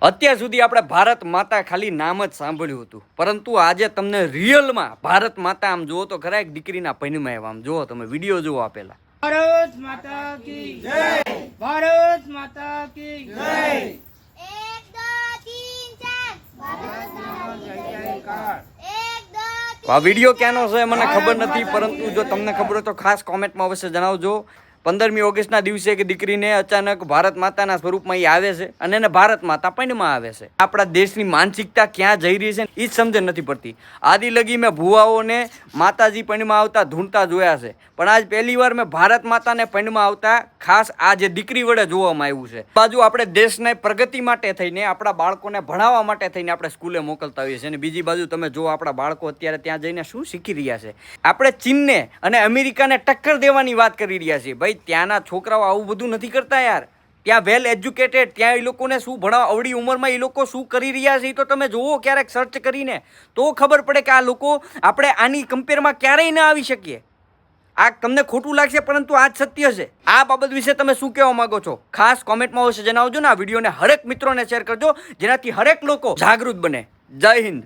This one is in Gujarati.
અત્યાર સુધી આપણે ભારત માતા ખાલી નામ જ સાંભળ્યું હતું, પરંતુ આજે તમને રિયલમાં ભારત માતા આમ જુઓ તો ખરા એક દીકરીના પૈણમાં આવ્યા. આમ જુઓ, તમે વિડીયો જુઓ આપેલા. ભારત માતા કી જય, ભારત માતા કી જય. આ વિડીયો ક્યાંનો છે મને ખબર નથી, પરંતુ જો તમને ખબર હોય તો ખાસ કોમેન્ટમાં અવશ્ય જણાવજો. 15મી ઓગસ્ટના દિવસે એક દીકરીને અચાનક ભારત માતાના સ્વરૂપમાં એ આવે છે અને એને ભારત માતા પૈણમાં આવે છે. આપણા દેશની માનસિકતા ક્યાં જઈ રહી છે એ જ સમજ નથી પડતી. આદિ લગી મેં ભુવાઓને માતાજી પૈણમાં આવતા ધૂણતા જોયા છે, પણ આજ પહેલી વાર મેં ભારત માતાને પૈણમાં આવતા ખાસ આ જે દીકરી વડે જોવામાં આવ્યું છે. બાજુ આપણે દેશને પ્રગતિ માટે થઈને, આપણા બાળકોને ભણાવવા માટે થઈને આપણે સ્કૂલે મોકલતા હોઈએ છીએ, અને બીજી બાજુ તમે જો આપણા બાળકો અત્યારે ત્યાં જઈને શું શીખી રહ્યા છે. આપણે ચીનને અને અમેરિકાને ટક્કર દેવાની વાત કરી રહ્યા છીએ. ભાઈ, ત્યાંના છોકરાઓ આવું બધું નથી કરતા યાર. ત્યાં વેલ એજ્યુકેટેડ, ત્યાં એ લોકોને શું ભણાવ, અવળી ઉંમરમાં એ લોકો શું કરી રહ્યા છે એ તો તમે જુઓ ક્યારેક સર્ચ કરીને, તો ખબર પડે કે આ લોકો આપણે આની કમ્પેરમાં ક્યારેય ના આવી શકીએ. આ તમને ખોટું લાગશે, પરંતુ આ જ સત્ય છે. આ બાબત વિશે તમે શું કહેવા માંગો છો? ખાસ કોમેન્ટમાં અવશ્ય જણાવજો ને. આ વિડીયોને હરેક મિત્રોને શેર કરજો, જેનાથી હરેક લોકો જાગૃત બને. જય હિન્દ.